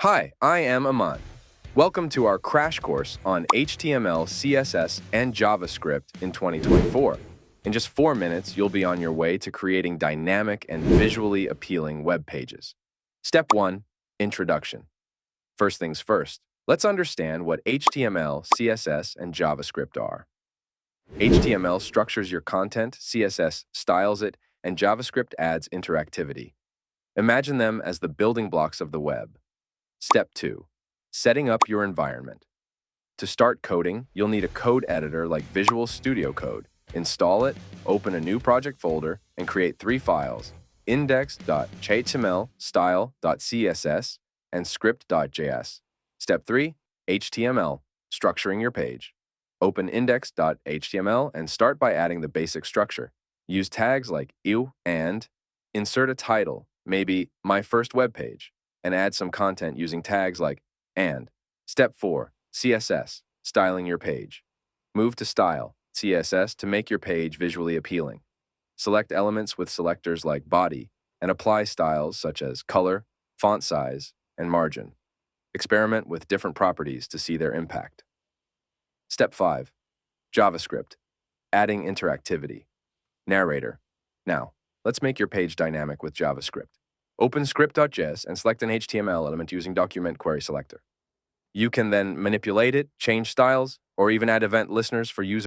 Hi, I am Aman. Welcome to our crash course on HTML, CSS, and JavaScript in 2024. In just 4 minutes, you'll be on your way to creating dynamic and visually appealing web pages. Step 1. Introduction. First things first, let's understand what HTML, CSS, and JavaScript are. HTML structures your content, CSS styles it, and JavaScript adds interactivity. Imagine them as the building blocks of the web. Step 2. Setting up your environment. To start coding, you'll need a code editor like Visual Studio Code. Install it, open a new project folder, and create 3 files: index.html, style.css, and script.js. Step 3. HTML, structuring your page. Open index.html and start by adding the basic structure. Use tags like ew and, insert a title, maybe my first web page, and add some content using tags like and. Step 4. CSS, styling your page. Move to Style, CSS, to make your page visually appealing. Select elements with selectors like body and apply styles such as color, font size, and margin. Experiment with different properties to see their impact. Step 5. JavaScript, adding interactivity. Narrator. Now, let's make your page dynamic with JavaScript. Open script.js and select an HTML element using Document Query Selector. You can then manipulate it, change styles, or even add event listeners for users.